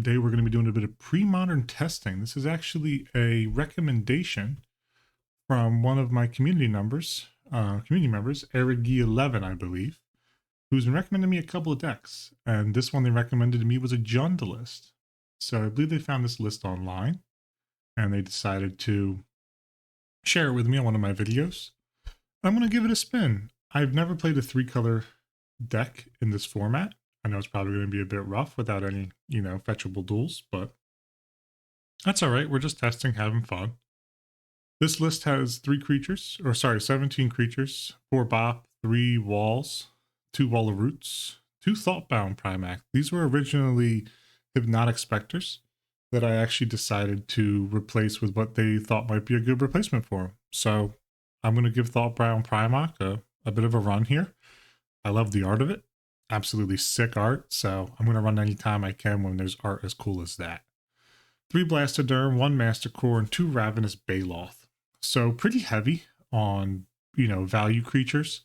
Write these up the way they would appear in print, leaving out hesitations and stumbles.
Today we're going to be doing a bit of pre-modern testing. This is actually a recommendation from one of my community members, Erigi11, I believe, who's been recommending me a couple of decks. And this one they recommended to me was a Jund list. So I believe they found this list online and they decided to share it with me on one of my videos. I'm going to give it a spin. I've never played a 3-color deck in this format. I know it's probably going to be a bit rough without any, fetchable duels, but that's all right. We're just testing, having fun. This list has 17 creatures, 4 bop, 3 walls, 2 wall of roots, 2 thoughtbound Primac. These were originally Hypnotic Specters that I actually decided to replace with what they thought might be a good replacement for them. So I'm going to give Thoughtbound Primac a bit of a run here. I love the art of it. Absolutely sick art, so I'm going to run anytime I can when there's art as cool as that. 3 Blastoderm, 1 Mastercore, and 2 Ravenous Baloth. So pretty heavy on, value creatures.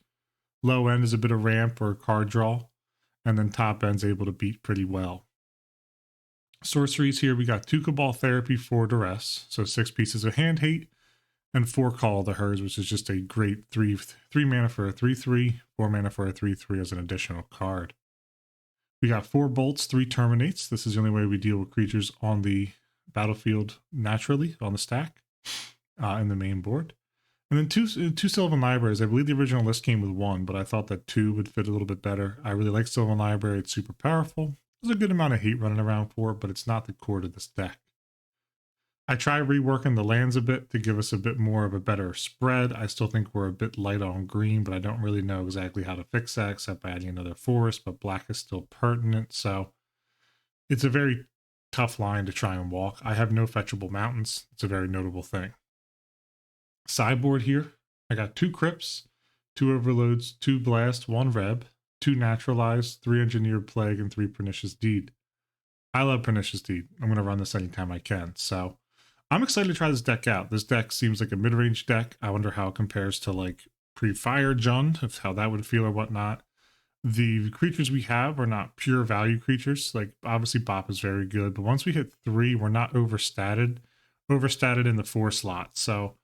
Low end is a bit of ramp or card draw, and then top end's able to beat pretty well. Sorceries here, we got 2 Cabal Therapy, 4 Duress, so 6 pieces of Hand Hate, and 4 Call of the Herds, which is just a great 3 mana for a 3/3, 4 mana for a 3/3 as an additional card. We got 4 Bolts, 3 Terminates. This is the only way we deal with creatures on the battlefield naturally on the stack in the main board. And then two Sylvan Libraries. I believe the original list came with 1, but I thought that 2 would fit a little bit better. I really like Sylvan Library. It's super powerful. There's a good amount of hate running around for it, but it's not the core to this deck. I try reworking the lands a bit to give us a bit more of a better spread. I still think we're a bit light on green, but I don't really know exactly how to fix that except by adding another forest, but black is still pertinent. So it's a very tough line to try and walk. I have no fetchable mountains. It's a very notable thing. Sideboard here, I got 2 Crypts, 2 Overloads, 2 Blast, 1 Reb, 2 Naturalized, 3 Engineered Plague, and 3 Pernicious Deed. I love Pernicious Deed. I'm going to run this anytime I can. So I'm excited to try this deck out. This deck seems like a mid-range deck. I wonder how it compares to like pre-Fire Jund, if how that would feel or whatnot. The creatures we have are not pure value creatures. Like obviously Bop is very good, but once we hit 3, we're not overstated in the 4 slot. So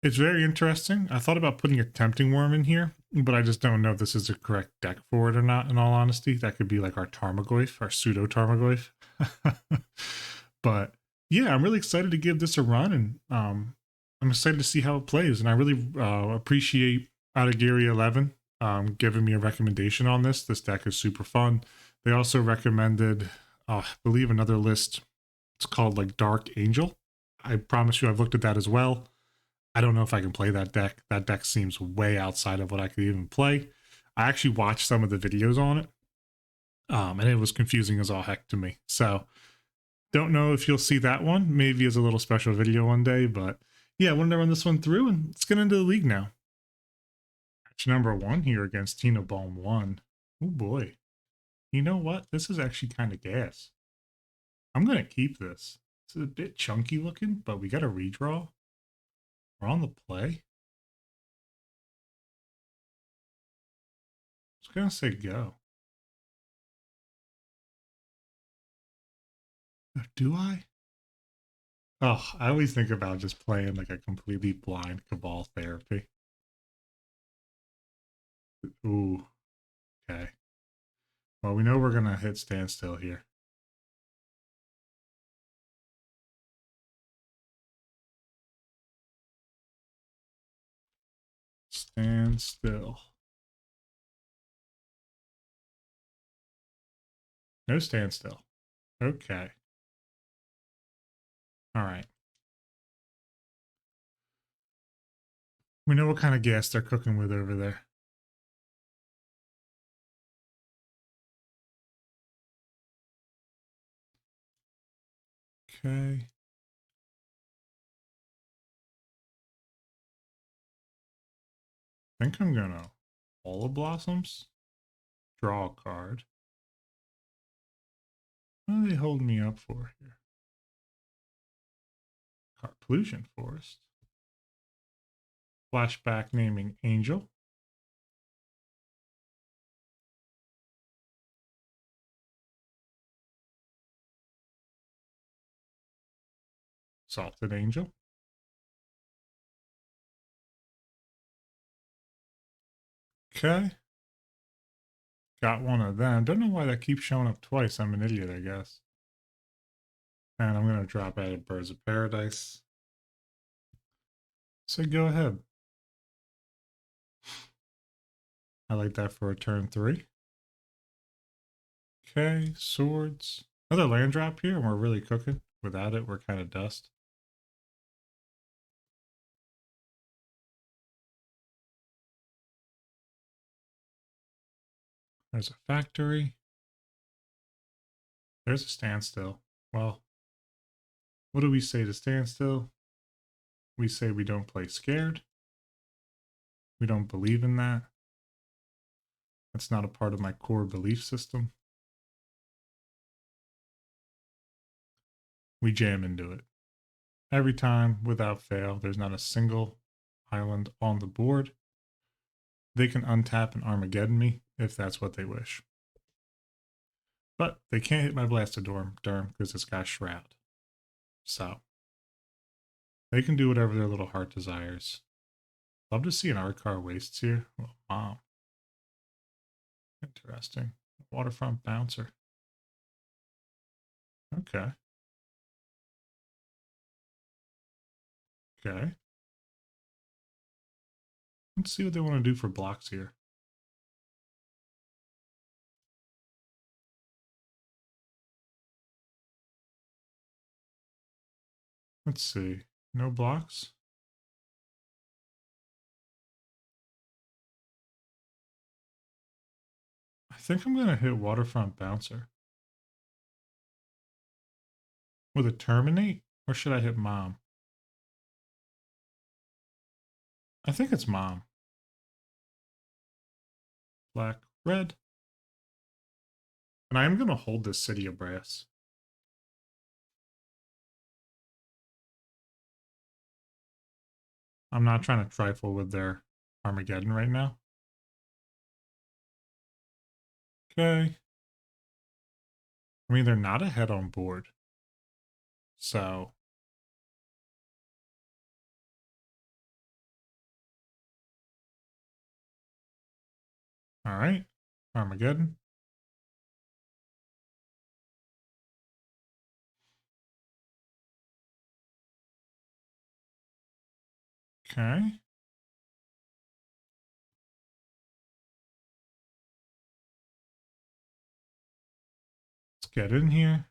it's very interesting. I thought about putting a Tempting Worm in here, but I just don't know if this is the correct deck for it or not, in all honesty. That could be like our Tarmogoyf, our pseudo Tarmogoyf. But yeah, I'm really excited to give this a run, and I'm excited to see how it plays. And I really appreciate Gary11 giving me a recommendation on this. This deck is super fun. They also recommended, I believe, another list. It's called like Dark Angel. I promise you I've looked at that as well. I don't know if I can play that deck. That deck seems way outside of what I could even play. I actually watched some of the videos on it, and it was confusing as all heck to me. So don't know if you'll see that one, maybe as a little special video one day, but yeah, I wanted to run this one through, and let's get into the league now. Match number 1 here against Tina Balm 1. Oh boy. You know what? This is actually kind of gas. I'm going to keep this. It's a bit chunky looking, but we got a redraw. We're on the play. I was going to say go. Do I? Oh, I always think about just playing like a completely blind Cabal Therapy. Ooh, okay. Well, we know we're going to hit standstill here. Stand still. No standstill. Okay. All right. We know what kind of gas they're cooking with over there. Okay. I think I'm gonna All of Blossoms. Draw a card. What are they holding me up for here? Card Pollution Forest. Flashback naming Angel. Salted Angel. Okay. Got one of them. Don't know why that keeps showing up twice. I'm an idiot, I guess. And I'm going to drop out of Birds of Paradise. So go ahead. I like that for a turn 3. Okay, swords. Another land drop here, and we're really cooking. Without it, we're kind of dust. There's a factory. There's a standstill. Well, what do we say to standstill? We say we don't play scared. We don't believe in that. That's not a part of my core belief system. We jam into it. Every time, without fail, there's not a single island on the board. They can untap and Armageddon me if that's what they wish. But they can't hit my Blastoderm because it's got Shroud. So, they can do whatever their little heart desires. Love to see an art car wastes here. Oh, mom. Interesting. Waterfront bouncer. Okay. Okay. Let's see what they want to do for blocks here. Let's see. No blocks? I think I'm going to hit Waterfront Bouncer. With a Terminate? Or should I hit Mom? I think it's Mom. Black, red. And I am going to hold this City of Brass. I'm not trying to trifle with their Armageddon right now. Okay. I mean, they're not ahead on board. So. All right. Armageddon. Okay. Let's get in here.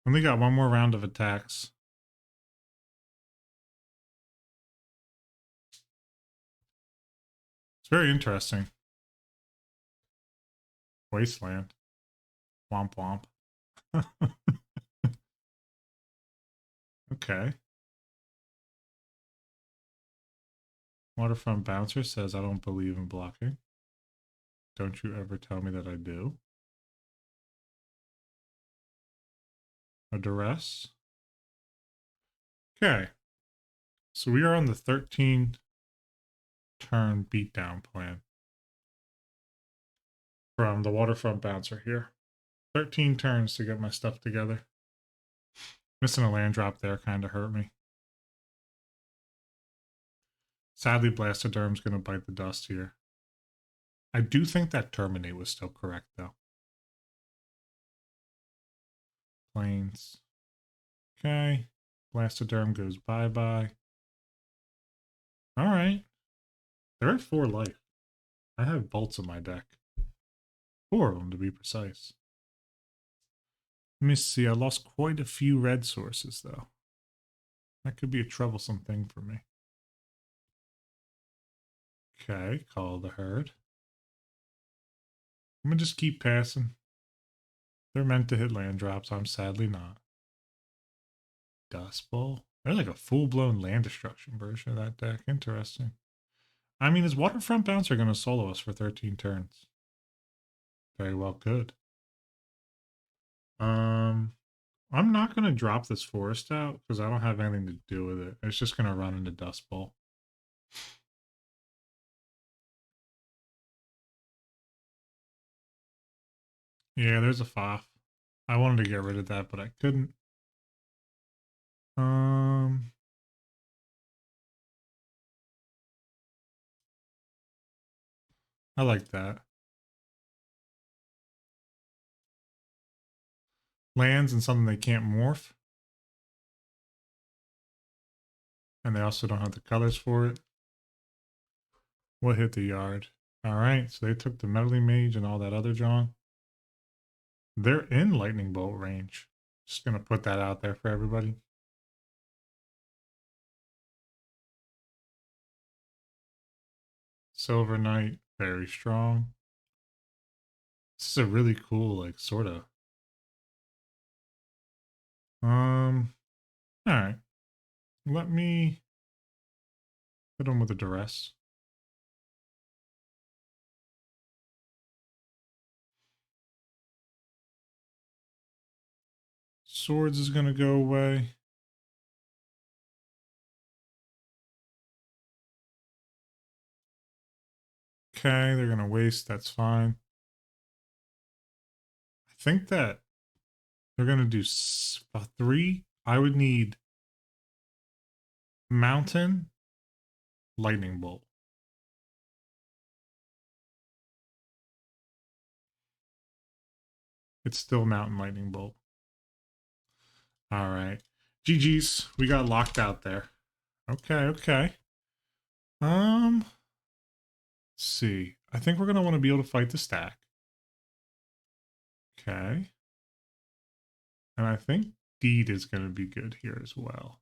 Only got one more round of attacks. It's very interesting. Wasteland. Womp womp. Okay. Waterfront Bouncer says, I don't believe in blocking. Don't you ever tell me that I do. A duress. Okay. So we are on the 13 turn beatdown plan from the Waterfront Bouncer here. 13 turns to get my stuff together. Missing a land drop there kind of hurt me. Sadly, Blastoderm's going to bite the dust here. I do think that Terminate was still correct, though. Plains. Okay. Blastoderm goes bye-bye. All right. They're at 4 life. I have bolts in my deck. 4 of them, to be precise. Let me see. I lost quite a few red sources, though. That could be a troublesome thing for me. Okay, call the herd. I'm going to just keep passing. They're meant to hit land drops. I'm sadly not. Dust Bowl. They're like a full-blown land destruction version of that deck. Interesting. I mean, is Waterfront Bouncer going to solo us for 13 turns? Very well could. I'm not going to drop this forest out because I don't have anything to do with it. It's just going to run into Dust Bowl. Yeah, there's a Foff. I wanted to get rid of that, but I couldn't. Um, I like that. Lands and something they can't morph, and they also don't have the colors for it. What hit the yard? All right, so they took the Meddling Mage and all that other John. They're in Lightning Bolt range. Just gonna put that out there for everybody. Silver Knight, very strong. This is a really cool, like, sorta. All right. Let me hit him with a duress. Swords is gonna go away. Okay, they're gonna waste. That's fine. I think that they're gonna do 3. I would need Mountain, Lightning Bolt. It's still Mountain Lightning Bolt. All right. GG's. We got locked out there. Okay, okay. Let's see. I think we're gonna want to be able to fight the stack. Okay. And I think Deed is gonna be good here as well.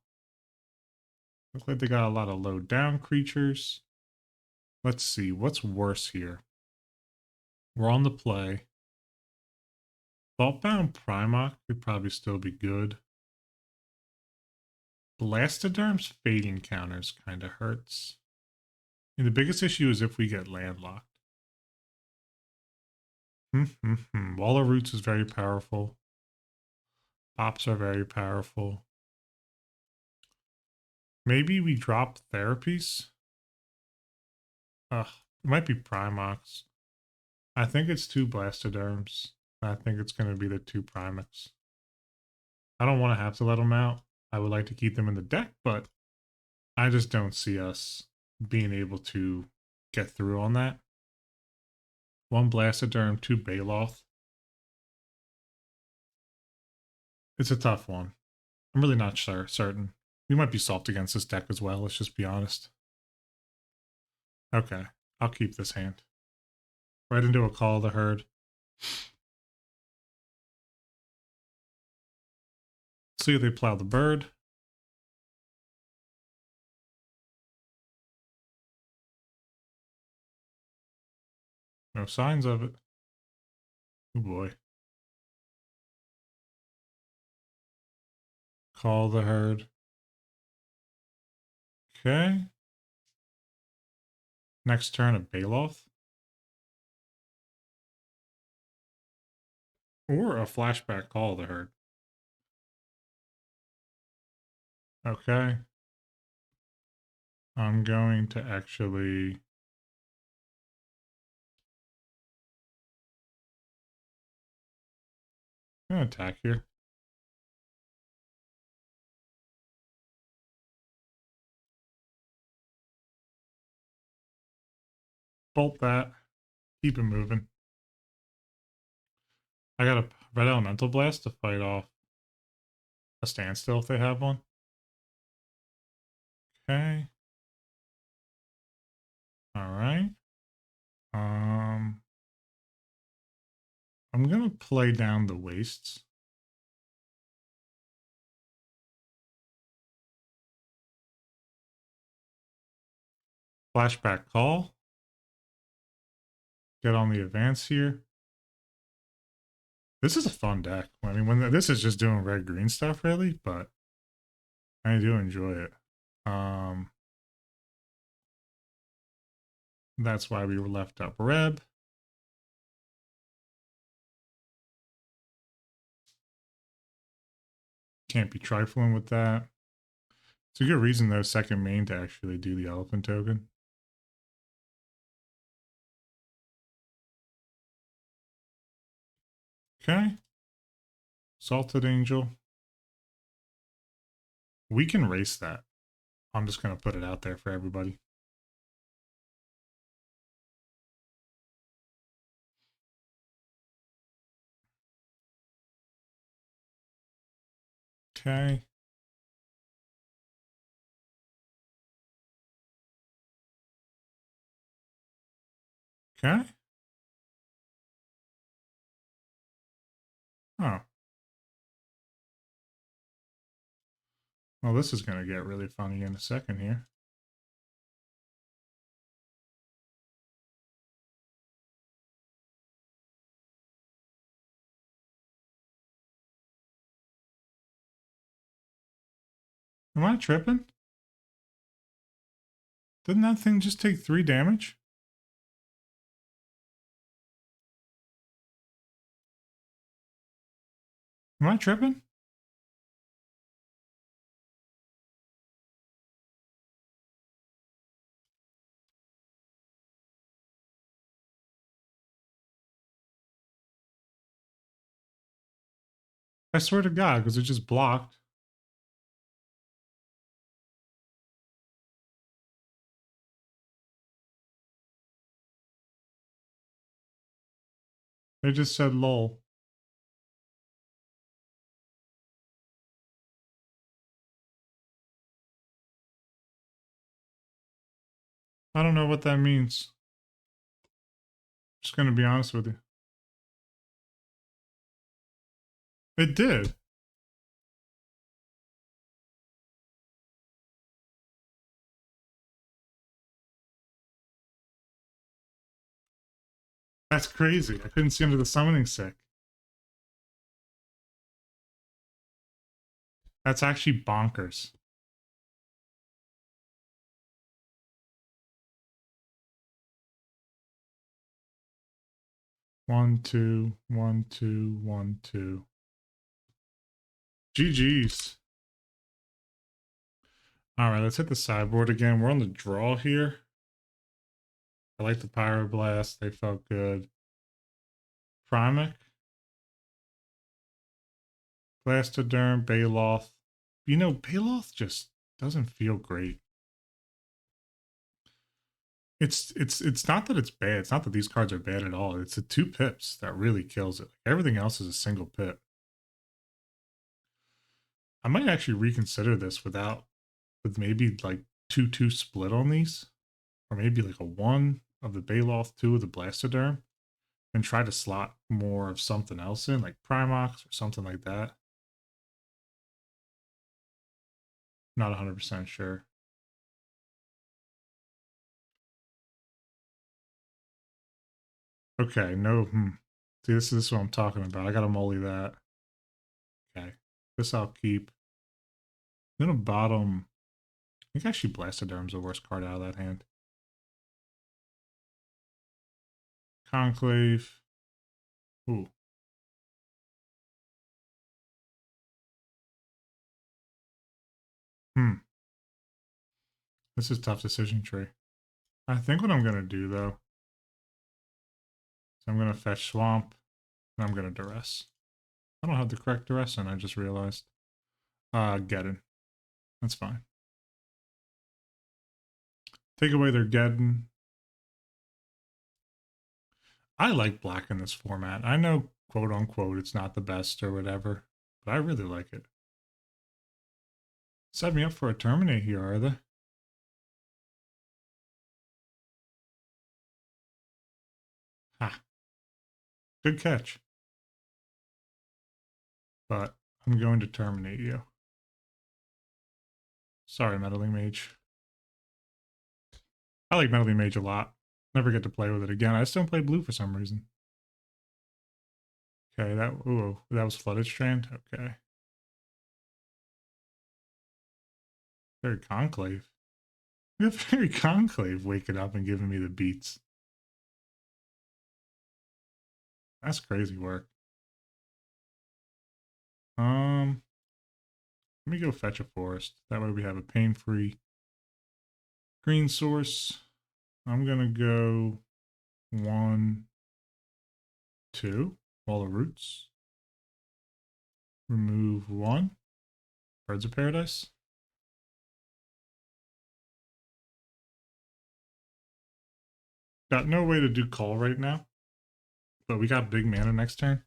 Looks like they got a lot of low down creatures. Let's see. What's worse here? We're on the play. Thoughtbound Primarch could probably still be good. Blastoderm's fading counters kind of hurts. And the biggest issue is if we get landlocked. Wall of Roots is very powerful. Pops are very powerful. Maybe we drop Therapies. It might be Primox. I think it's 2 Blastoderms. I think it's going to be the 2 Primax. I don't want to have to let them out. I would like to keep them in the deck, but I just don't see us being able to get through on that. 1 Blastoderm, 2 Baloth. It's a tough one. I'm really not certain. We might be soft against this deck as well, let's just be honest. Okay, I'll keep this hand. Right into a Call of the Herd. See if they plow the bird. No signs of it. Oh boy. Call the Herd. Okay. Next turn, a Baloth. Or a flashback Call of the Herd. Okay. I'm going to actually... I'm going to attack here. Bolt that. Keep it moving. I got a Red Elemental Blast to fight off a standstill if they have one. Okay. Alright. I'm gonna play down the wastes. Flashback Call. Get on the advance here. This is a fun deck. I mean, when this is just doing red-green stuff, really, but I do enjoy it. That's why we were left up red. Can't be trifling with that. It's a good reason, though, second main to actually do the elephant token. Okay. Salted Angel. We can race that. I'm just going to put it out there for everybody. Okay. Okay. Oh. Well, this is going to get really funny in a second here. Am I tripping? Didn't that thing just take 3 damage? Am I tripping? I swear to God, because it just blocked. They just said lol. I don't know what that means. Just going to be honest with you. It did. That's crazy. I couldn't see under the summoning sick. That's actually bonkers. One, two, 1, 2, 1, 2. GG's. All right, let's hit the sideboard again. We're on the draw here. I like the Pyroblast. They felt good. Primic. Blastoderm, Baloth. You know, Baloth just doesn't feel great. It's not that it's bad. It's not that these cards are bad at all. It's the 2 pips that really kills it. Everything else is a single pip. I might actually reconsider this with maybe like 2-2 split on these, or maybe like a 1 of the Baloth, 2 of the Blastoderm, and try to slot more of something else in, like Primox or something like that. Not 100% sure. Okay, no. See, this is what I'm talking about. I gotta molly that. Okay, this I'll keep. Then a bottom. I think actually Blastoderm's the worst card out of that hand. Conclave. Ooh. This is a tough decision tree. I think what I'm gonna do though, is I'm gonna fetch Swamp, and I'm gonna Duress. I don't have the correct Duress, and I just realized. Geddon. That's fine. Take away their Geddon. I like black in this format. I know, quote unquote, it's not the best or whatever, but I really like it. Set me up for a Terminate here, are they? Ha. Good catch. But I'm going to terminate you. Sorry, Meddling Mage. I like Meddling Mage a lot. Never get to play with it again. I just don't play blue for some reason. Okay, that was Flooded Strand. Okay. Very Conclave. We have Very Conclave waking up and giving me the beats. That's crazy work. Let me go fetch a forest. That way we have a pain-free green source. I'm gonna go 1, 2, all the roots. Remove one. Birds of Paradise. Got no way to do call right now, but we got big mana next turn.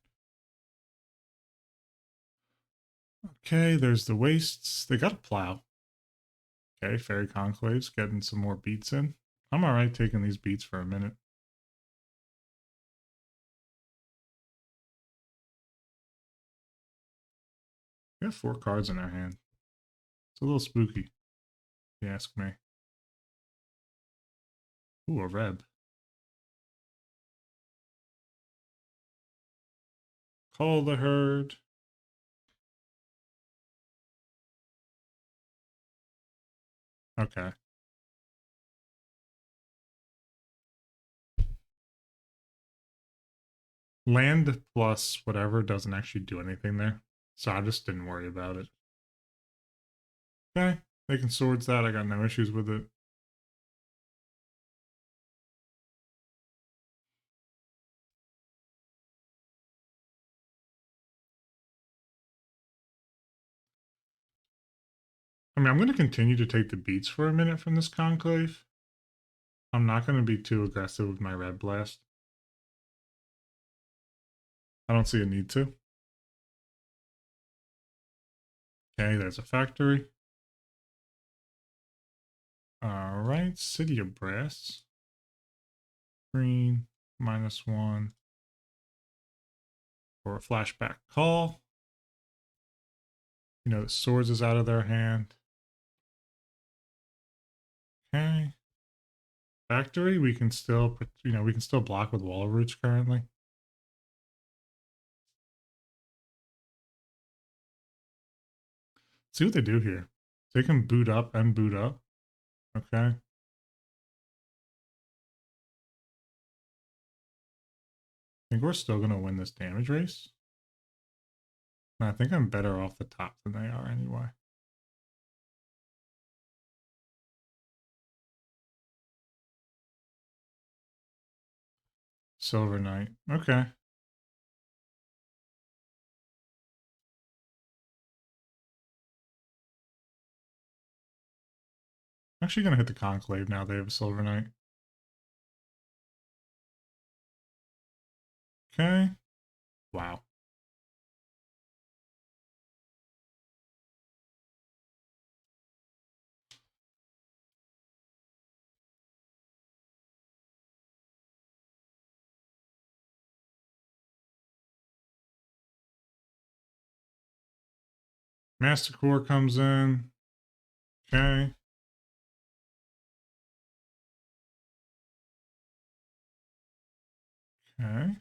Okay, there's the Wastes. They got a Plow. Okay, Fairy Conclaves getting some more beats in. I'm alright taking these beats for a minute. We have 4 cards in our hand. It's a little spooky, if you ask me. Ooh, a Reb. Call the Herd. Okay. Land plus whatever doesn't actually do anything there, so I just didn't worry about it. Okay, they can swords that. I got no issues with it. I mean, I'm going to continue to take the beats for a minute from this conclave. I'm not going to be too aggressive with my Red Blast. I don't see a need to. Okay, there's a factory. Alright, City of Brass. Green, -1. For a flashback call. You know, the swords is out of their hand. Okay. Factory, we can still, we can still block with Wall Roots currently. See what they do here. They can boot up and boot up. Okay. I think we're still going to win this damage race. And I think I'm better off the top than they are anyway. Silver Knight. Okay. I'm actually going to hit the Conclave now they have a Silver Knight. Okay. Wow. Master Core comes in. Okay. Okay.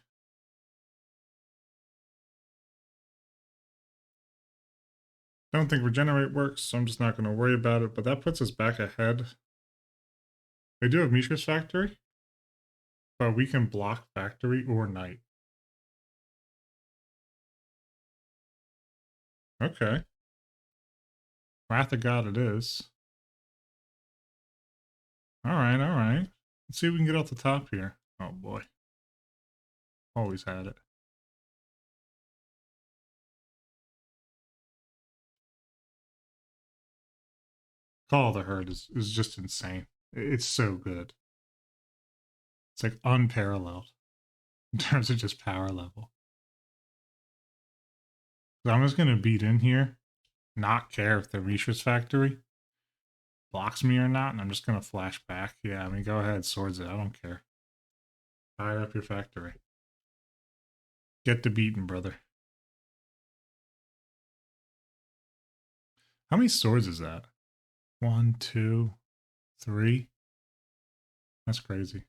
Don't think Regenerate works, so I'm just not going to worry about it, but that puts us back ahead. They do have Mishra's Factory, but we can block Factory or Knight. Okay. Wrath of God it is. Alright, alright. Let's see if we can get off the top here. Oh boy. Always had it. Call of the Herd is just insane. It's so good. It's like unparalleled in terms of just power level. So I'm just going to beat in here, not care if the Mishra's Factory blocks me or not, and I'm just going to flash back. Yeah, I mean, go ahead, swords it. I don't care. Fire up your factory. Get the beating, brother. How many swords is that? 1, 2, 3. That's crazy.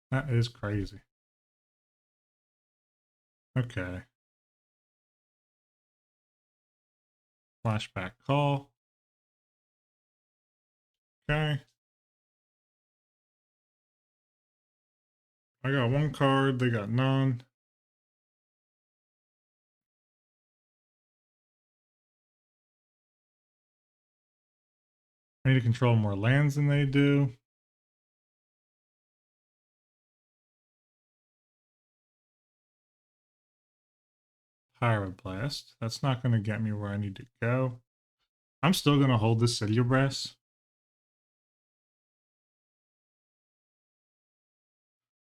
That is crazy. Okay. Flashback call. Okay. I got 1 card. They got none. I need to control more lands than they do. Pyroblast. That's not going to get me where I need to go. I'm still going to hold this City of Brass.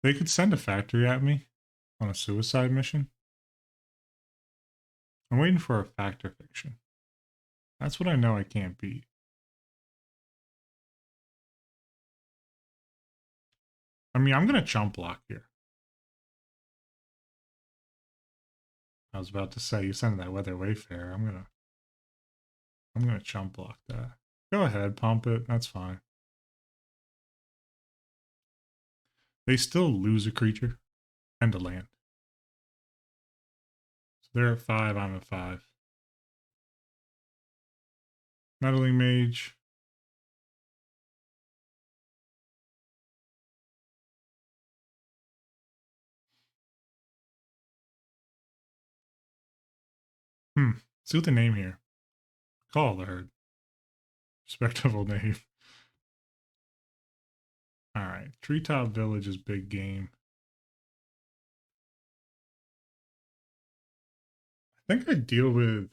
They could send a factory at me on a suicide mission. I'm waiting for a factor fiction. That's what I know I can't beat. I mean, I'm going to chump block here. I was about to say, you send that Weather Wayfarer. I'm gonna chump block that. Go ahead, pump it. That's fine. They still lose a creature and a land. So they're at 5, I'm at 5. Meddling Mage. See what the name here. Call the herd. Respectable name. Alright. Treetop Village is big game. I think I deal with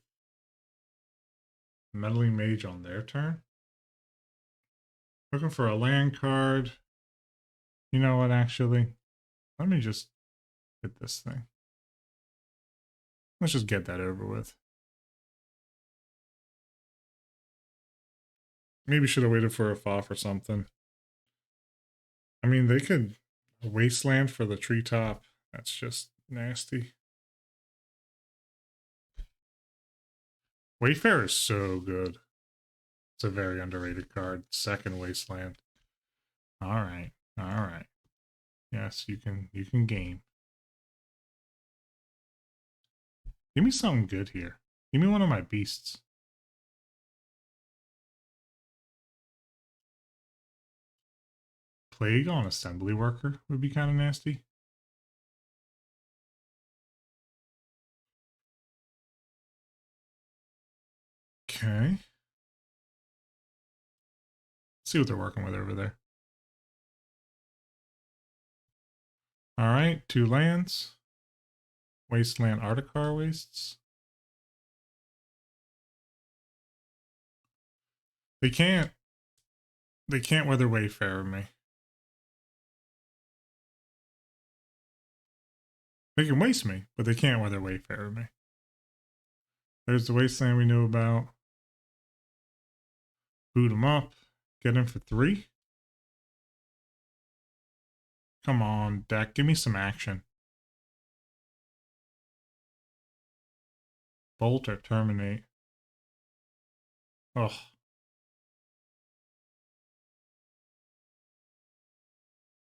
Meddling Mage on their turn. Looking for a land card. You know what, actually? Let me just get this thing. Let's just get that over with. Maybe should have waited for a FOF or something. I mean, they could wasteland for the treetop. That's just nasty. Wayfarer is so good. It's a very underrated card. Second wasteland. All right. All right. Yes, you can game. Give me something good here. Give me one of my beasts. Plague on assembly worker would be kind of nasty. Okay. Let's see what they're working with over there. All right, 2 lands. Wasteland Articar wastes. They can't weather Wayfarer me. They can waste me, but they can't weather Wayfarer me. There's the wasteland we knew about. Boot him up. Get him for 3. Come on, deck. Give me some action. Bolt or terminate. Oh.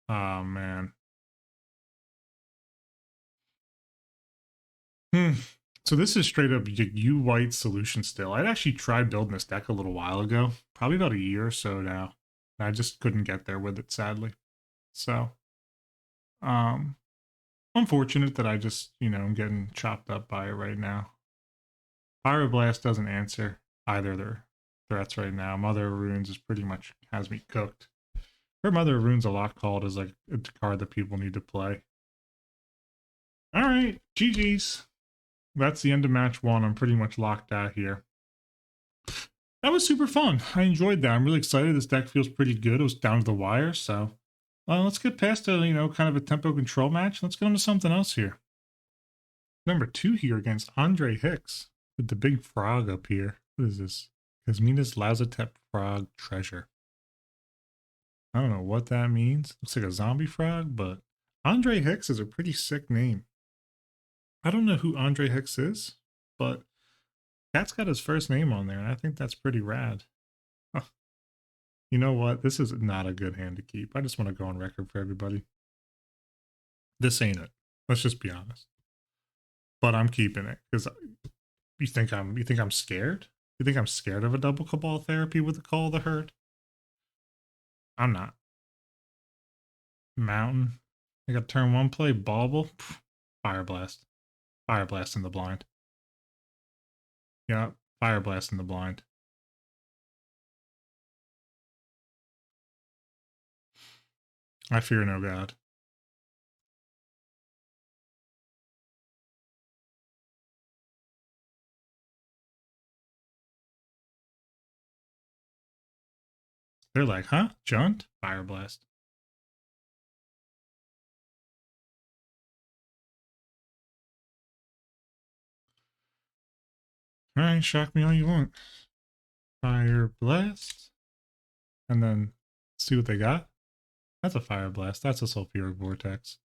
Oh, man. So this is straight up U white solution still. I'd actually tried building this deck a little while ago. Probably about a year or so now. I just couldn't get there with it, sadly. So, unfortunate that I just, I'm getting chopped up by it right now. Pyroblast doesn't answer either their threats right now. Mother of Runes is pretty much has me cooked. Her Mother of Runes a lot called as like a card that people need to play. All right, GG's. That's the end of match 1. I'm pretty much locked out here. That was super fun. I enjoyed that. I'm really excited. This deck feels pretty good. It was down to the wire, so let's get past a, kind of a tempo control match. Let's get into something else here. Number 2 here against Andre Hicks with the big frog up here. What is this? Kazmina's Lazotep Frog Treasure. I don't know what that means. Looks like a zombie frog, but Andre Hicks is a pretty sick name. I don't know who Andre Hicks is, but Cat's got his first name on there, and I think that's pretty rad. Huh. You know what? This is not a good hand to keep. I just want to go on record for everybody. This ain't it. Let's just be honest. But I'm keeping it because you think I'm scared? You think I'm scared of a double cabal therapy with the Call of the Herd? I'm not. Mountain. I got turn 1 play, Bauble. Fire Blast. Fire Blast in the blind. Yeah, Fire Blast in the blind. I fear no god. They're like, huh? Junt? Fire Blast. Alright, shock me all you want. Fire Blast. And then see what they got. That's a Fire Blast. That's a Sulfuric Vortex.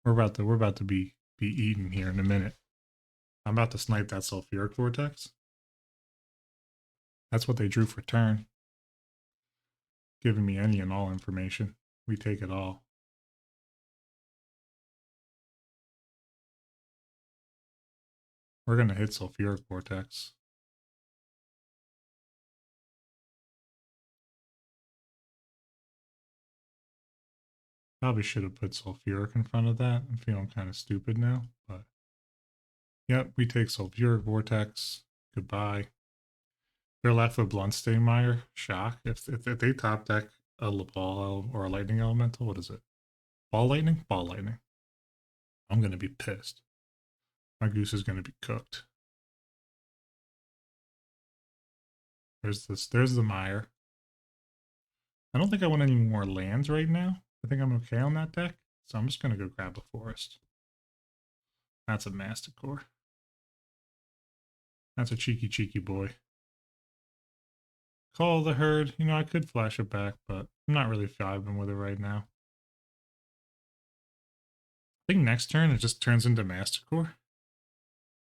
We're about to be eaten here in a minute. I'm about to snipe that Sulfuric Vortex. That's what they drew for turn. Giving me any and all information. We take it all. We're gonna hit Sulfuric Vortex. Probably should have put Sulfuric in front of that. I'm feeling kind of stupid now, but yep, we take Sulfuric Vortex. Goodbye. They're left with Blunsteinmeier, Shock. If they top deck a ball or a lightning elemental, what is it? Ball lightning? Ball lightning. I'm gonna be pissed. My goose is gonna be cooked. There's the Meyer. I don't think I want any more lands right now. I think I'm okay on that deck. So I'm just gonna go grab a forest. That's a Masticore. That's a cheeky boy. Call the herd. You know, I could flash it back, but I'm not really vibing with it right now. I think next turn it just turns into Masticore.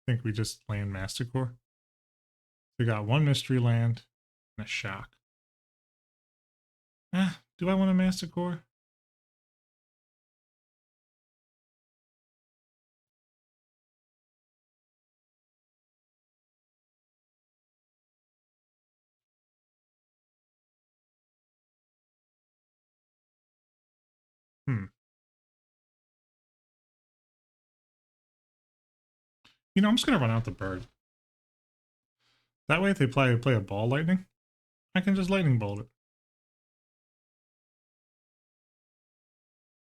I think we just land Masticore. We got one mystery land and a shock. Do I want a Masticore? You know, I'm just gonna run out the bird. That way, if they play a ball lightning, I can just lightning bolt it.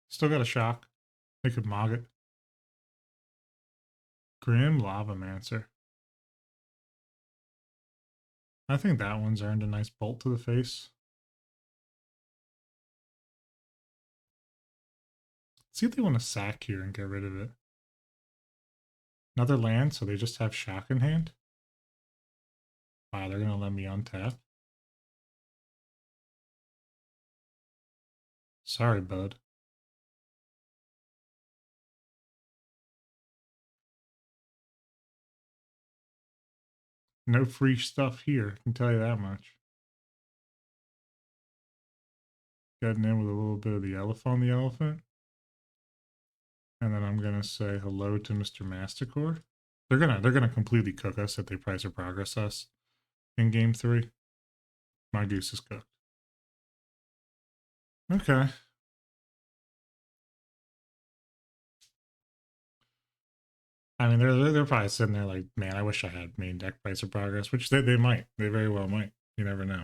Still got a shock. They could mog it. Grim Lavamancer. I think that one's earned a nice bolt to the face. Let's see if they want to sack here and get rid of it. Another land, so they just have shock in hand. Wow, they're gonna let me untap. Sorry, bud. No free stuff here, I can tell you that much. Getting in with a little bit of the elephant on the elephant. And then I'm gonna say hello to Mr. Masticore. They're gonna completely cook us if they price or progress us in game 3. My goose is cooked. Okay. I mean, they're probably sitting there like, man, I wish I had main deck price or progress, which they might. They very well might. You never know.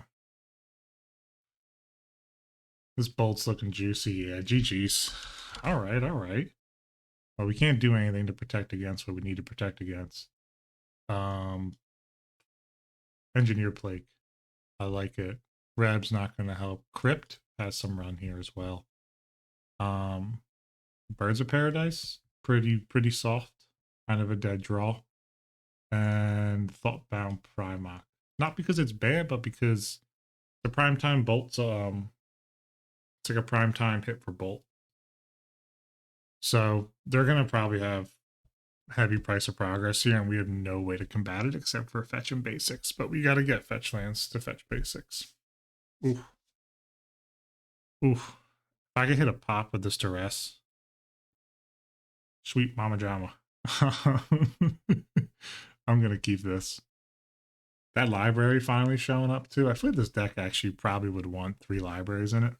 This bolt's looking juicy. Yeah, GG's. All right, all right. Well, we can't do anything to protect against what we need to protect against. Engineer Plague. I like it. Reb's not going to help. Crypt has some run here as well. Birds of Paradise, pretty soft. Kind of a dead draw. And Thoughtbound Primarch. Not because it's bad, but because the primetime bolt's it's like a primetime hit for bolt. So they're gonna probably have heavy price of progress here, and we have no way to combat it except for fetch and basics. But we gotta get fetch lands to fetch basics. Oof. Oof. If I could hit a pop with this duress. Sweet Mama Jama. I'm gonna keep this. That library finally showing up too. I feel like this deck actually probably would want 3 libraries in it.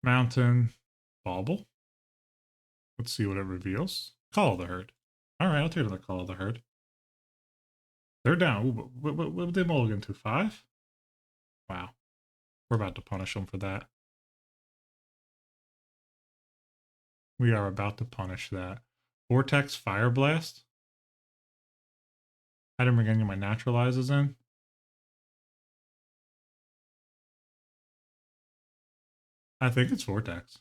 Mountain. Bauble. Let's see what it reveals. Call of the Herd. Alright, I'll take the Call of the Herd. They're down. Ooh, what did they mulligan to? 5? Wow. We're about to punish them for that. We are about to punish that. Vortex Fire Blast. I didn't bring any of my naturalizers in. I think it's Vortex.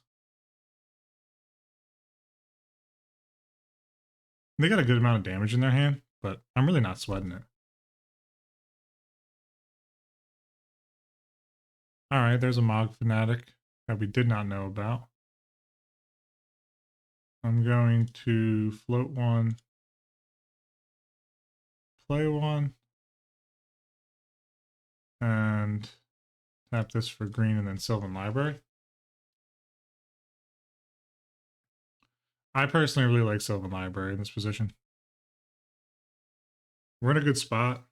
They got a good amount of damage in their hand, but I'm really not sweating it. Alright, there's a Mog Fanatic that we did not know about. I'm going to float one, play one, and tap this for green and then Sylvan Library. I personally really like Sylvan Library in this position. We're in a good spot.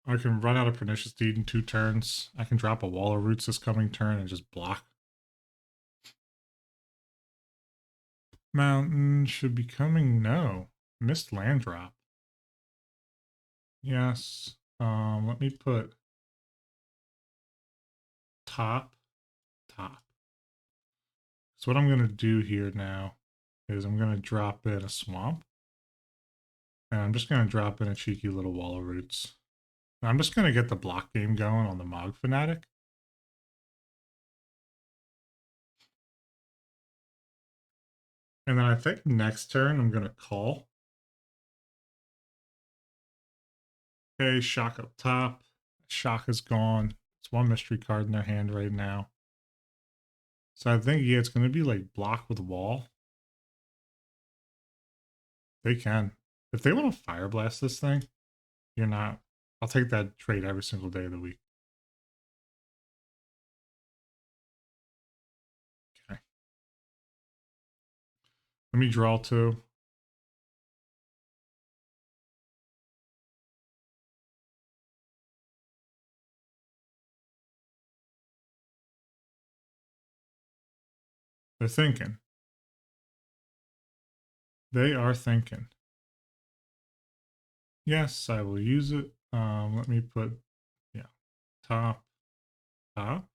I can run out of Pernicious Deed in 2 turns. I can drop a Wall of Roots this coming turn and just block. Mountain should be coming. No. Missed land drop. Yes. Let me put top. So what I'm going to do here now is I'm going to drop in a swamp. And I'm just going to drop in a cheeky little Wall of Roots. And I'm just going to get the block game going on the Mog Fanatic. And then I think next turn I'm going to call. Okay, shock up top. Shock is gone. It's one mystery card in their hand right now. So I think, yeah, it's going to be like block with wall. They can. If they want to fire blast this thing, you're not. I'll take that trade every single day of the week. Okay. Let me draw 2. They're thinking. They are thinking. Yes, I will use it. Let me put, yeah, top. Don't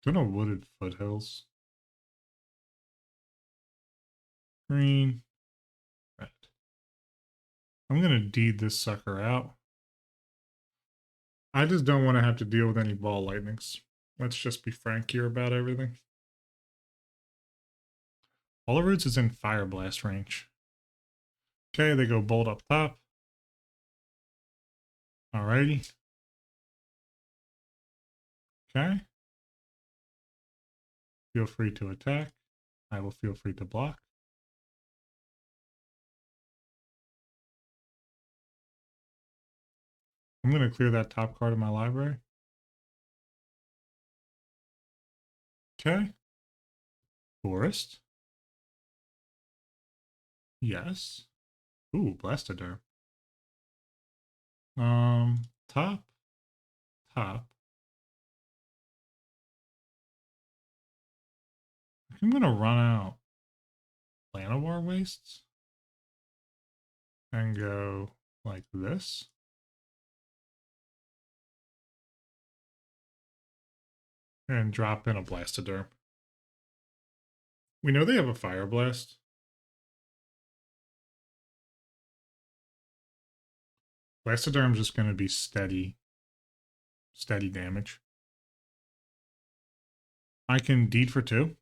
know Wooded Foothills. Green, red. I'm gonna deed this sucker out. I just don't want to have to deal with any ball lightnings. Let's just be frank here about everything. All the roots is in Fire Blast range. Okay, they go bolt up top. Alrighty. Okay. Feel free to attack. I will feel free to block. I'm going to clear that top card of my library. Okay. Forest. Yes. Ooh, Blastoderm. Top. I'm going to run out Llanowar Wastes and go like this. And drop in a Blastoderm. We know they have a Fire Blast. Blastoderm's just going to be steady damage. I can deed for 2.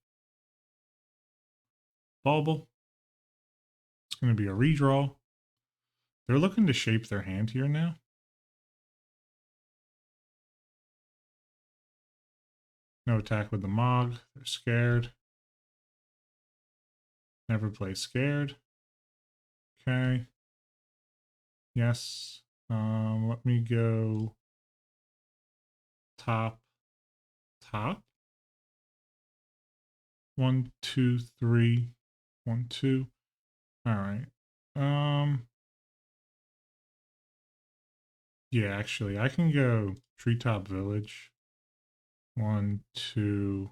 Bauble. It's going to be a redraw. They're looking to shape their hand here now. No attack with the Mog. They're scared. Never play scared. Okay. Yes. Let me go top. 1, 2, 3. 1, 2. All right. Yeah, actually, I can go Treetop Village. 1, 2,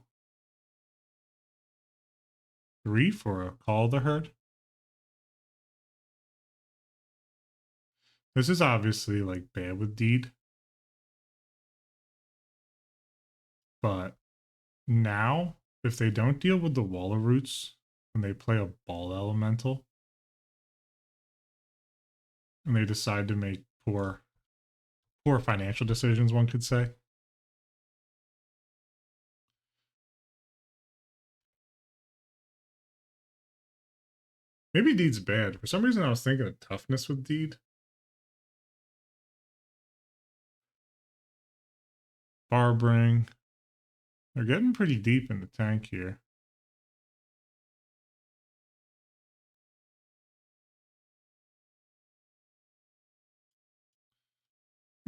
3 for a Call the Herd. This is obviously like bad with Deed. But now, if they don't deal with the Wall of Roots and they play a Ball Elemental and they decide to make poor Poor financial decisions, one could say. Maybe Deed's bad. For some reason, I was thinking of toughness with Deed. Barbering. They're getting pretty deep in the tank here.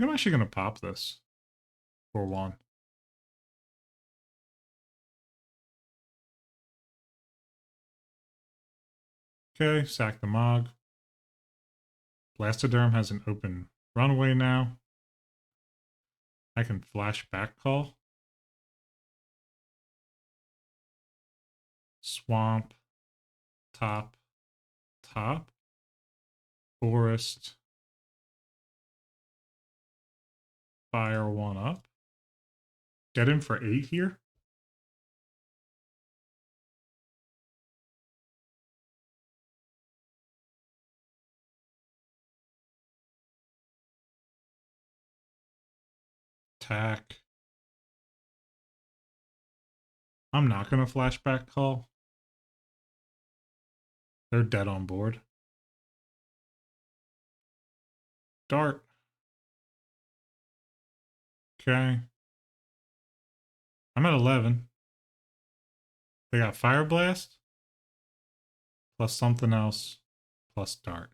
I'm actually going to pop this for one. Okay, sack the Mog. Blastoderm has an open runaway now. I can flash back call. Swamp. Top. Top. Forest. Fire one up. Get him for 8 here. Attack. I'm not going to flashback call. They're dead on board. Dart. Okay. I'm at 11. They got Fire Blast. Plus something else. Plus Dart.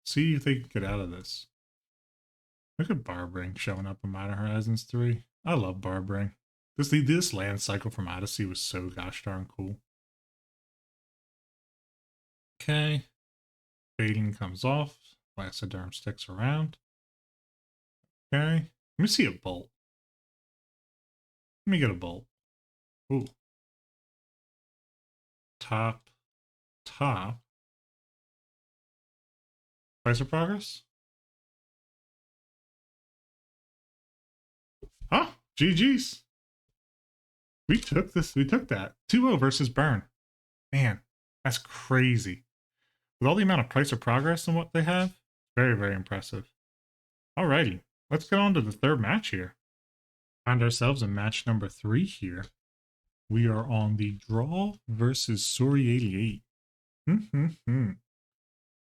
See if they can get out of this. Look at Barbering showing up in Modern Horizons 3. I love Barbering. This land cycle from Odyssey was so gosh darn cool. Okay. Fading comes off. Blastoderm sticks around. Okay. Let me see a bolt. Let me get a bolt. Ooh. Top. Top. Price of progress? Huh? GG's. We took this. We took that. 2-0 versus Burn. Man, that's crazy. With all the amount of price of progress and what they have, very, very impressive. Alrighty, let's get on to the third match here. Find ourselves in match number 3 here. We are on the draw versus Suri 88.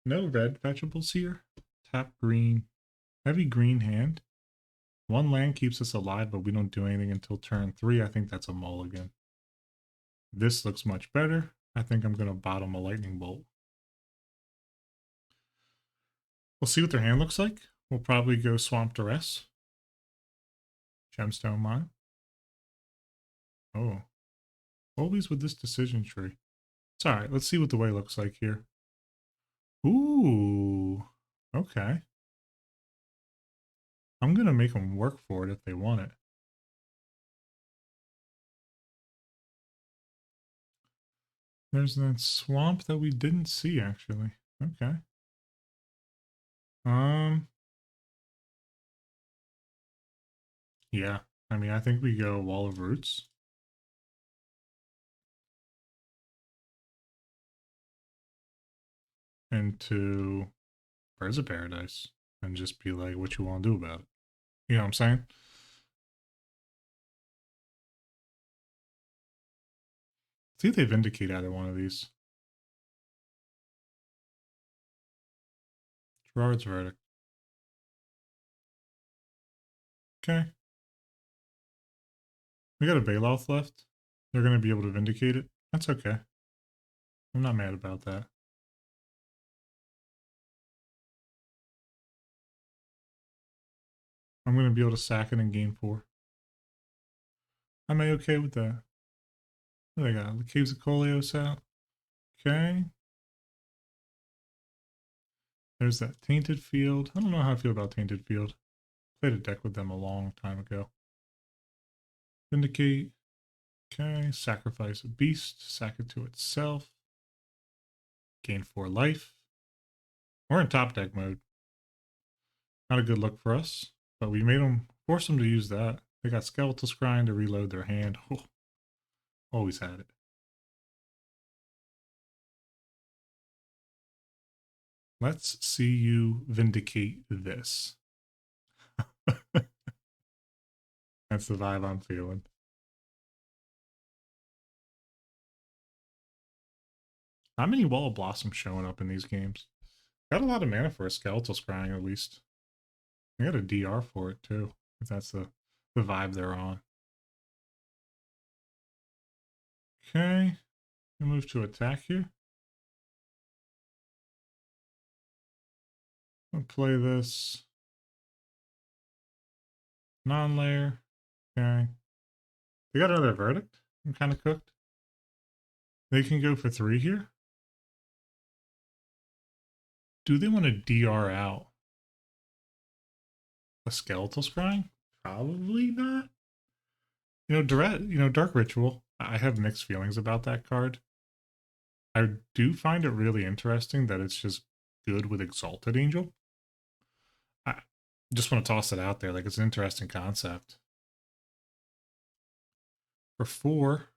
No red fetchables here. Tap green. Heavy green hand. One land keeps us alive, but we don't do anything until turn 3. I think that's a mulligan. This looks much better. I think I'm going to bottom a lightning bolt. We'll see what their hand looks like. We'll probably go Swamp Duress. Gemstone Mine. Oh. Always with this decision tree. It's alright. Let's see what the way looks like here. Ooh. Okay. I'm going to make them work for it if they want it. There's that swamp that we didn't see, actually. Okay. Yeah. I mean, I think we go Wall of Roots. Into Birds of Paradise. And just be like, what you want to do about it. You know what I'm saying? See if they vindicate either one of these. Gerard's Verdict. Okay. We got a Bailoff left. They're going to be able to vindicate it. That's okay. I'm not mad about that. I'm going to be able to sack it and gain 4. I'm A-okay with that. What do they got? The Caves of Coleos out. Okay. There's that Tainted Field. I don't know how I feel about Tainted Field. Played a deck with them a long time ago. Vindicate. Okay. Sacrifice a beast. Sack it to itself. Gain 4 life. We're in top deck mode. Not a good look for us, but we made them, force them to use that. They got Skeletal Scrying to reload their hand. Oh, always had it. Let's see you vindicate this. That's the vibe I'm feeling. Not many Wall of Blossom showing up in these games. Got a lot of mana for a Skeletal Scrying at least. I got a DR for it too, if that's the vibe they're on. Okay, we move to attack here. I'll play this non-layer. Okay. They got another verdict. I'm kind of cooked. They can go for 3 here. Do they want to DR out a Skeletal Scrying? Probably not. Dark Ritual. I have mixed feelings about that card. I do find it really interesting that it's just good with Exalted Angel. I just want to toss it out there. Like, it's an interesting concept. For 4,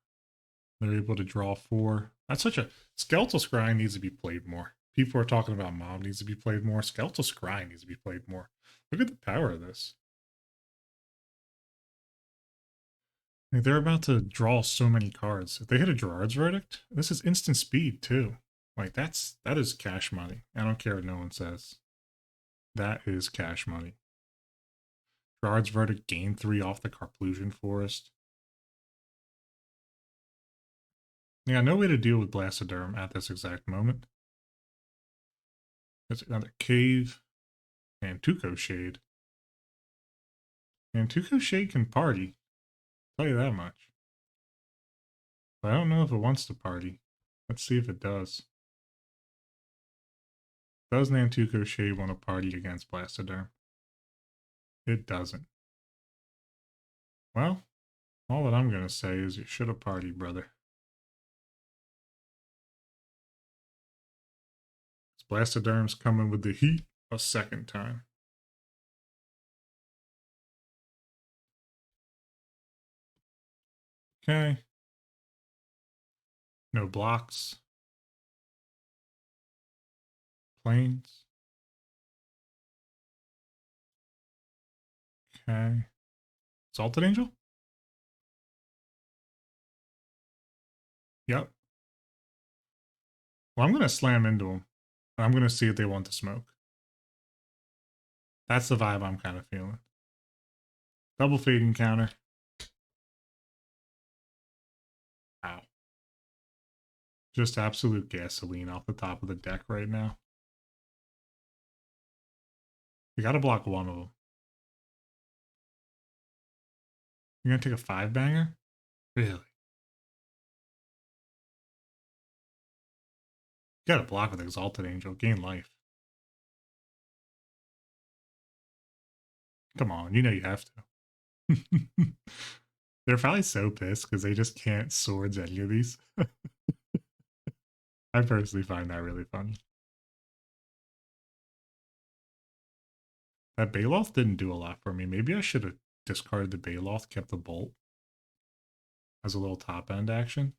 they're able to draw 4. That's such a... Skeletal Scrying needs to be played more. People are talking about Mob needs to be played more. Skeletal Scrying needs to be played more. Look at the power of this. Like, they're about to draw so many cards. If they hit a Gerard's Verdict, this is instant speed too. Like, that is cash money. I don't care what no one says. That is cash money. Gerard's Verdict, gain 3 off the Carplusian Forest. Yeah, no way to deal with Blastoderm at this exact moment. There's another Cave. And Tuco Shade. And Tuco Shade can party. I'll tell you that much. But I don't know if it wants to party. Let's see if it does. Does Nantuko Shade want to party against Blastoderm? It doesn't. Well, all that I'm going to say is you should have partied, brother. Blastoderm's coming with the heat a second time. Okay. No blocks. Planes. Okay. Salted Angel? Yep. Well, I'm going to slam into them. I'm going to see if they want to smoke. That's the vibe I'm kind of feeling. Double fading counter. Wow. Just absolute gasoline off the top of the deck right now. You gotta block one of them. You're gonna take a 5-banger? Really? You gotta block with Exalted Angel, gain life. Come on, you know you have to. They're probably so pissed because they just can't swords any of these. I personally find that really funny. That Baloth didn't do a lot for me. Maybe I should have discarded the Baloth, kept the Bolt as a little top end action.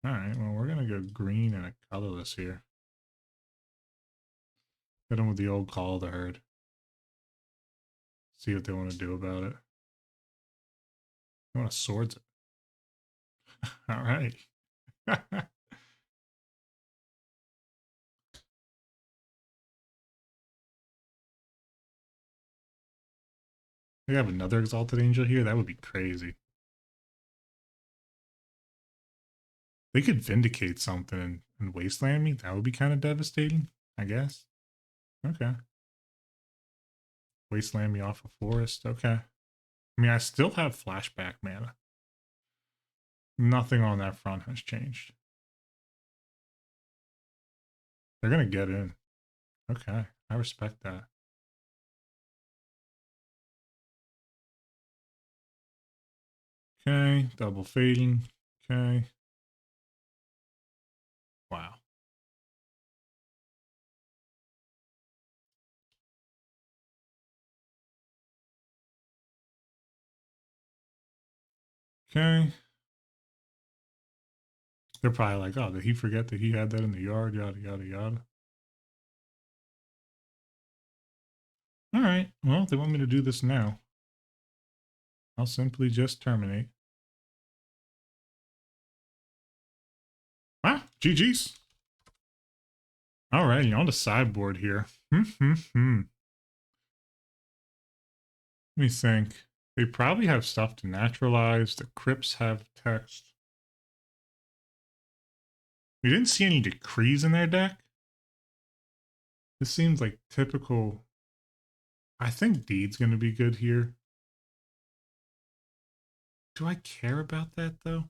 Alright, well, we're gonna go green and a colorless here. Hit them with the old Call of the Herd. See what they want to do about it. They want to swords it. Alright. They have another Exalted Angel here? That would be crazy. They could Vindicate something and Wasteland me? That would be kind of devastating, I guess. Okay. Wasteland me off a forest. Okay. I mean, I still have flashback mana. Nothing on that front has changed. They're going to get in. Okay. I respect that. Okay. Double fading. Okay. Wow. Okay. They're probably like, oh, did he forget that he had that in the yard? Yada, yada, yada. All right. Well, they want me to do this now. I'll simply just terminate. Ah, GG's. All right, on the sideboard here. Let me think. They probably have stuff to naturalize. The crypts have text. We didn't see any decrees in their deck. This seems like typical. I think Deed's going to be good here. Do I care about that, though?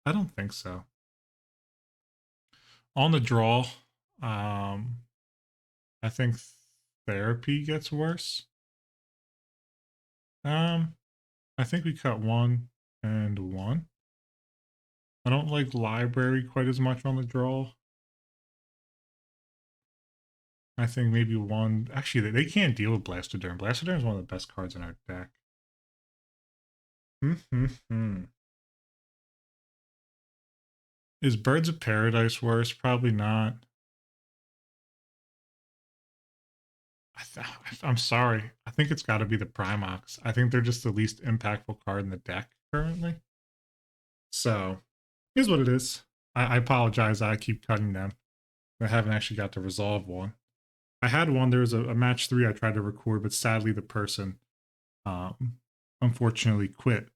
I don't think so. On the draw, I think therapy gets worse. I think we cut 1 and 1. I don't like library quite as much on the draw. I think maybe 1. Actually, they can't deal with Blastoderm. Blastoderm is one of the best cards in our deck. Is Birds of Paradise worse? Probably not. I'm sorry. I think it's got to be the Primox. I think they're just the least impactful card in the deck currently. So, here's what it is. I apologize. I keep cutting them. I haven't actually got to resolve one. I had one. There was a match 3 I tried to record, but sadly the person unfortunately quit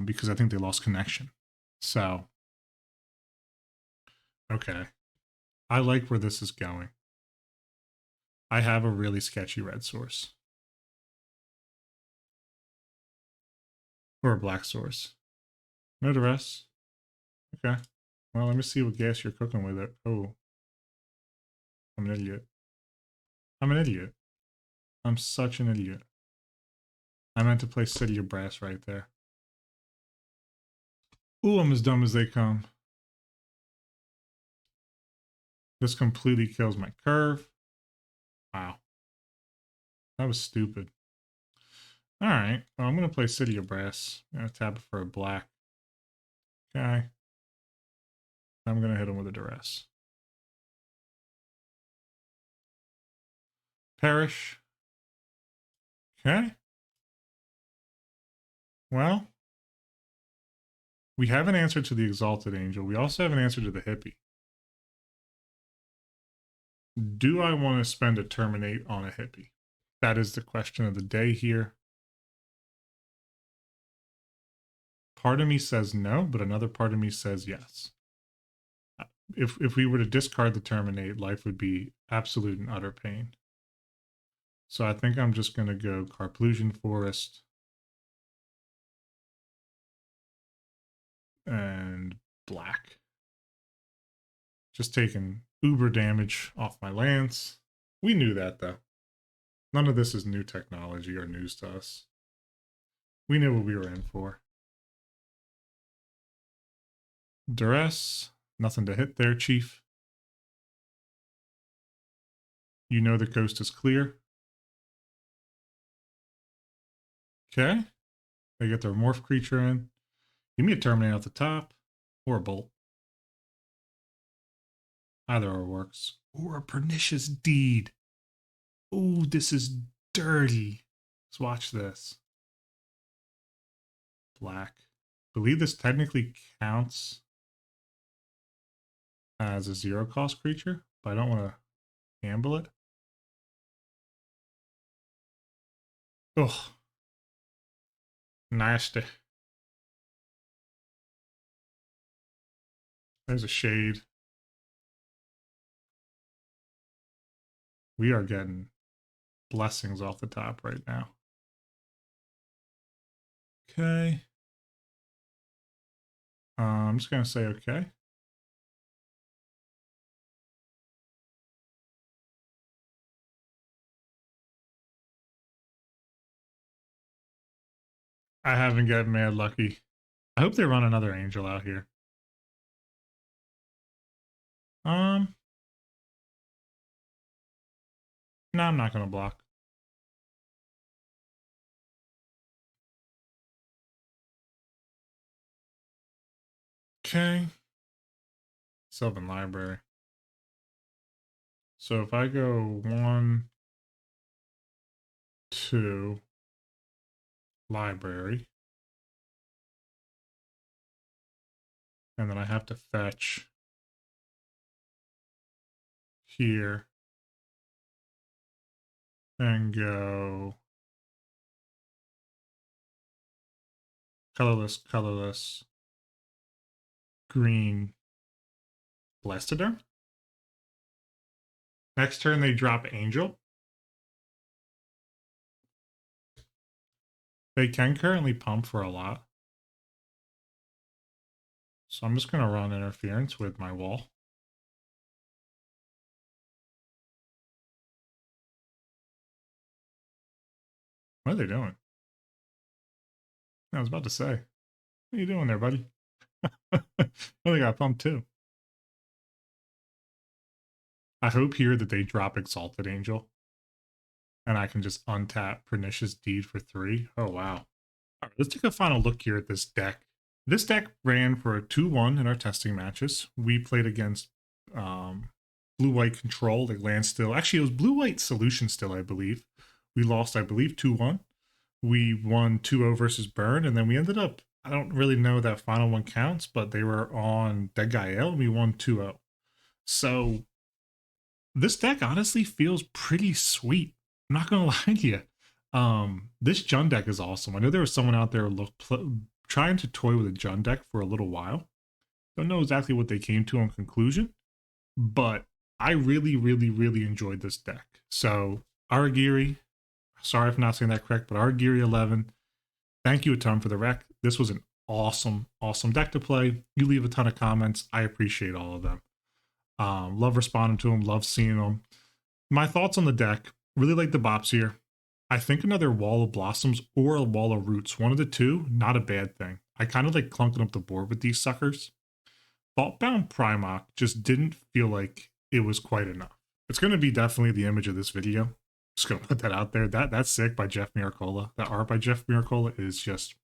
because I think they lost connection. So, okay. I like where this is going. I have a really sketchy red source. Or a black source. No duress. Okay. Well, let me see what gas you're cooking with it. Oh. I'm an idiot. I'm an idiot. I'm such an idiot. I meant to play City of Brass right there. Ooh, I'm as dumb as they come. This completely kills my curve. Wow. That was stupid. Alright. Well, I'm going to play City of Brass. I'm going to tap it for a black. Okay. I'm going to hit him with a duress. Perish. Okay. Well, we have an answer to the Exalted Angel. We also have an answer to the Hippie. Do I want to spend a Terminate on a Hippie? That is the question of the day here. Part of me says no, but another part of me says yes. If we were to discard the Terminate, life would be absolute and utter pain. So I think I'm just going to go Carplusion Forest and black. Just taking uber damage off my lance. We knew that, though. None of this is new technology or news to us. We knew what we were in for. Duress. Nothing to hit there, Chief. You know the coast is clear. Okay. They get their morph creature in. Give me a Terminate off the top. Or a Bolt. Either or works. Or a Pernicious Deed. Ooh, this is dirty. Let's watch this. Black. I believe this technically counts as a 0-cost creature, but I don't want to gamble it. Ugh. Nasty. There's a shade. We are getting blessings off the top right now. Okay. I'm just going to say okay. I haven't gotten mad lucky. I hope they run another angel out here. Um, no, I'm not going to block. Okay. Sylvan Library. So if I go 1, to library. And then I have to fetch here and go colorless, colorless, green, Blastoderm. Next turn, they drop Angel. They can currently pump for a lot. So I'm just going to run interference with my wall. What are they doing? I was about to say, what are you doing there, buddy? Oh, they got pumped too. I hope here that they drop Exalted Angel. And I can just untap Pernicious Deed for 3. Oh, wow. All right, let's take a final look here at this deck. This deck ran for a 2-1 in our testing matches. We played against blue-white control, like land still. Actually, it was blue-white solution still, I believe. We lost, I believe, 2-1. We won 2-0 versus Burn, and then we ended up, I don't really know that final one counts, but they were on Dead Guy L, and we won 2-0. So this deck honestly feels pretty sweet. I'm not gonna lie to you. This Jund deck is awesome. I know there was someone out there trying to toy with a Jund deck for a little while. Don't know exactly what they came to on conclusion, but I really, really, really enjoyed this deck. So Aragiri, sorry if I'm not saying that correct, but Aragiri 11, thank you a ton for the rec. This was an awesome, awesome deck to play. You leave a ton of comments. I appreciate all of them. Love responding to them, love seeing them. My thoughts on the deck, really like the bops here. I think another Wall of Blossoms or a Wall of Roots, one of the two, not a bad thing. I kind of like clunking up the board with these suckers. Faultbound Primarch just didn't feel like it was quite enough. It's going to be definitely the image of this video. Just going to put that out there. That's sick by Jeff Miracola. That art by Jeff Miracola is just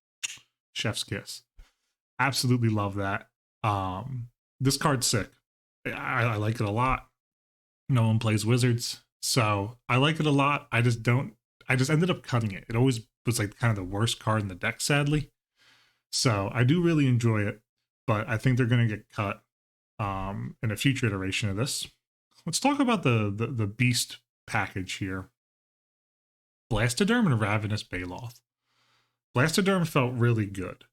chef's kiss. Absolutely love that. This card's sick. I like it a lot. No one plays Wizards, so I like it a lot. I just ended up cutting it. It always was like kind of the worst card in the deck, sadly. So I do really enjoy it, but I think they're going to get cut in a future iteration of this. Let's talk about the beast package here. Blastoderm and Ravenous Baloth. Blastoderm felt really good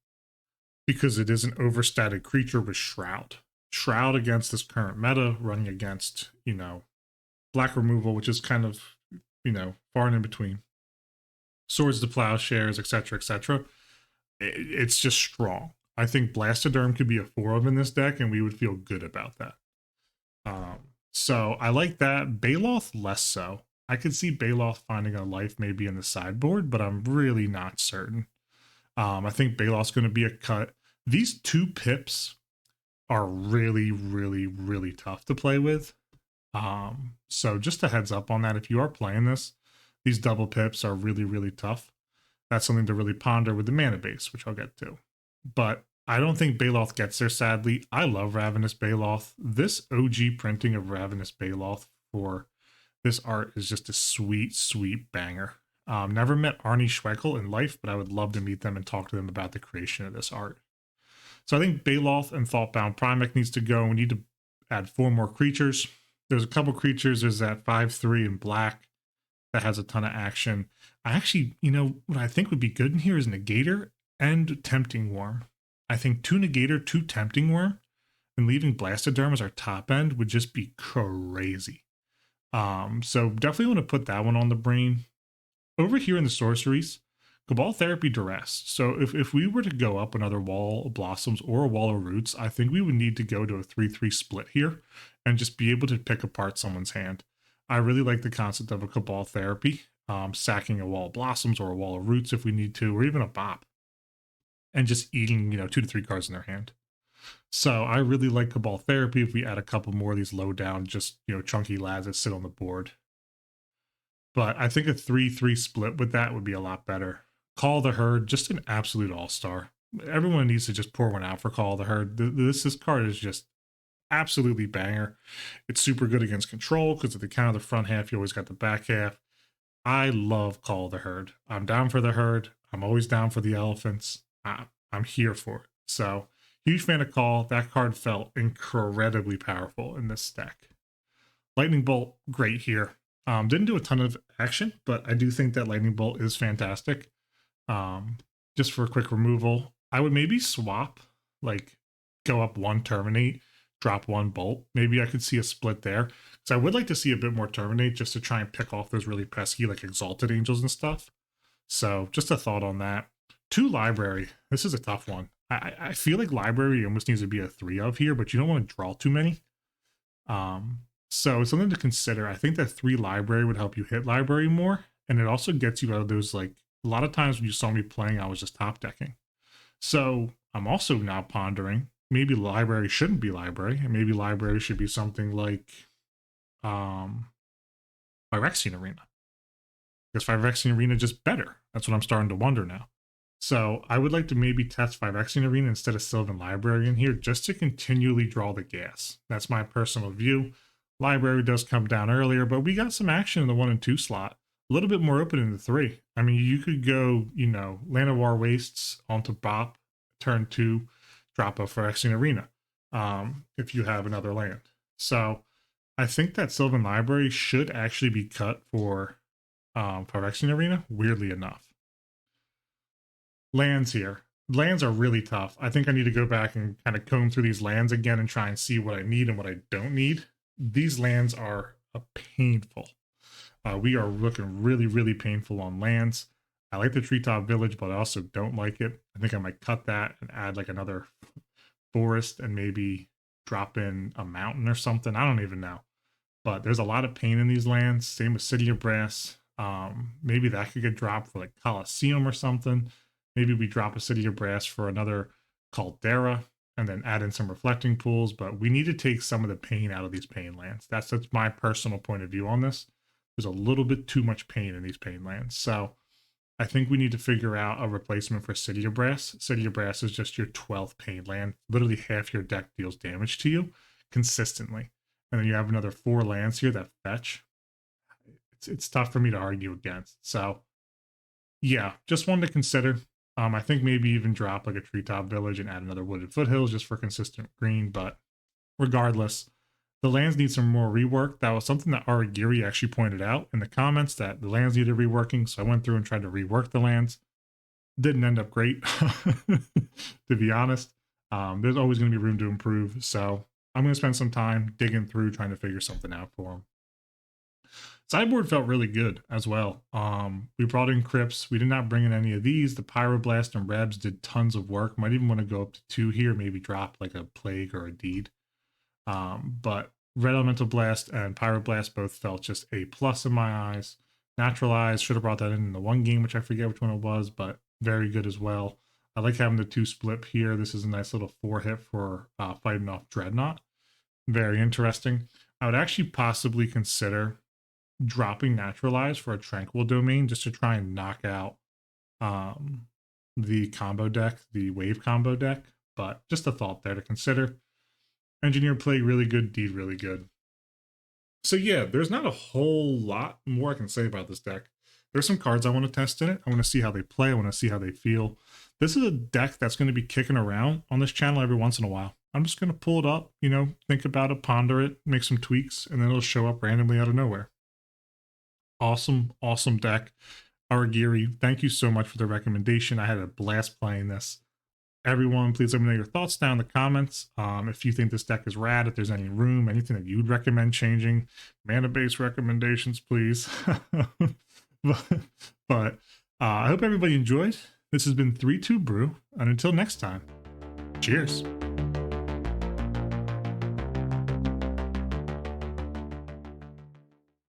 because it is an overstated creature with Shroud. Shroud against this current meta, running against, black removal, which is kind of, far and in between. Swords to Plowshares, etc., etc. It's just strong. I think Blastoderm could be a 4 of in this deck, and we would feel good about that. So I like that. Baloth, less so. I could see Baloth finding a life maybe in the sideboard, but I'm really not certain. I think Baloth's going to be a cut. These 2 pips are really, really, really tough to play with. So just a heads up on that. If you are playing this, these double pips are really, really tough. That's something to really ponder with the mana base, which I'll get to. But I don't think Baloth gets there, sadly. I love Ravenous Baloth. This OG printing of Ravenous Baloth for this art is just a sweet, sweet banger. Never met Arnie Schweikel in life, but I would love to meet them and talk to them about the creation of this art. So I think Baloth and Thoughtbound Primeape needs to go. We need to add 4 more creatures. There's a couple creatures. There's that 5/3 in black that has a ton of action. I actually, what I think would be good in here is Negator and Tempting Worm. I think 2 Negator, 2 Tempting Worm, and leaving Blastoderm as our top end would just be crazy. So definitely want to put that one on the brain. Over here in the sorceries, Cabal Therapy Duress. So if we were to go up another Wall of Blossoms or a Wall of Roots, I think we would need to go to a 3/3 split here and just be able to pick apart someone's hand. I really like the concept of a Cabal Therapy, sacking a Wall of Blossoms or a Wall of Roots if we need to, or even a Bop, and just eating, 2 to 3 cards in their hand. So I really like Cabal Therapy if we add a couple more of these low down, just, chunky lads that sit on the board. But I think a 3/3 split with that would be a lot better. Call the Herd, just an absolute all-star. Everyone needs to just pour one out for Call the Herd. This card is just absolutely banger. It's super good against control because if they counter the front half, you always got the back half. I love Call of the Herd. I'm down for the herd. I'm always down for the elephants. I'm here for it. So, huge fan of Call. That card felt incredibly powerful in this deck. Lightning Bolt, great here. Didn't do a ton of action, but I do think that Lightning Bolt is fantastic. Um, just for a quick removal, I would maybe swap, like go up one Terminate, drop one Bolt. Maybe I could see a split there. So I would like to see a bit more Terminate just to try and pick off those really pesky like Exalted Angels and stuff. So just a thought on that. 2 Library. This is a tough one. I feel like Library almost needs to be a 3 of here, but you don't want to draw too many. So it's something to consider. I think that 3 Library would help you hit Library more, and it also gets you out of those, like, a lot of times when you saw me playing, I was just top decking. So I'm also now pondering, maybe Library shouldn't be Library, and maybe Library should be something like Phyrexian Arena. Because Phyrexian Arena is just better. That's what I'm starting to wonder now. So I would like to maybe test Phyrexian Arena instead of Sylvan Library in here just to continually draw the gas. That's my personal view. Library does come down earlier, but we got some action in the 1 and 2 slot. A little bit more open in the 3. I mean, you could go, Llanowar Wastes onto Bop, turn 2, drop a Phyrexian Arena if you have another land. So I think that Sylvan Library should actually be cut for Phyrexian Arena, weirdly enough. Lands here. Lands are really tough. I think I need to go back and kind of comb through these lands again and try and see what I need and what I don't need. These lands are painful. We are looking really, really painful on lands. I like the Treetop Village, but I also don't like it. I think I might cut that and add like another forest and maybe drop in a mountain or something. I don't even know. But there's a lot of pain in these lands. Same with City of Brass. Maybe that could get dropped for like Coliseum or something. Maybe we drop a City of Brass for another Caldera and then add in some reflecting pools. But we need to take some of the pain out of these pain lands. That's my personal point of view on this. There's a little bit too much pain in these pain lands. So I think we need to figure out a replacement for City of Brass. City of Brass is just your 12th pain land. Literally half your deck deals damage to you consistently. And then you have another 4 lands here that fetch. It's tough for me to argue against. So yeah, just one to consider. I think maybe even drop like a Treetop Village and add another Wooded Foothills just for consistent green. But regardless, the lands need some more rework. That was something that Aragiri actually pointed out in the comments, that the lands needed reworking. So I went through and tried to rework the lands. Didn't end up great, to be honest. There's always going to be room to improve. So I'm going to spend some time digging through trying to figure something out for them. Sideboard felt really good as well. We brought in Crypts. We did not bring in any of these. The Pyroblast and Rebs did tons of work. Might even want to go up to 2 here, maybe drop like a Plague or a Deed. But Red Elemental Blast and Pyroblast both felt just A+ in my eyes. Naturalized, should have brought that in the one game, which I forget which one it was, but very good as well. I like having the 2 split here. This is a nice little 4-hit for fighting off Dreadnought. Very interesting. I would actually possibly consider dropping Naturalize for a Tranquil Domain just to try and knock out the combo deck, the Wave combo deck. But just a thought there to consider. Engineer Plague, really good. Deed, really good. So yeah, there's not a whole lot more I can say about this deck. There's some cards I want to test in it. I want to see how they play. I want to see how they feel. This is a deck that's going to be kicking around on this channel every once in a while. I'm just going to pull it up, think about it, ponder it, make some tweaks, and then it'll show up randomly out of nowhere. Awesome, awesome deck. Aragiri, thank you so much for the recommendation. I had a blast playing this. Everyone, please let me know your thoughts down in the comments. If you think this deck is rad, if there's any room, anything that you'd recommend changing, mana-based recommendations, please. but I hope everybody enjoyed. This has been 3-2 Brew, and until next time, cheers.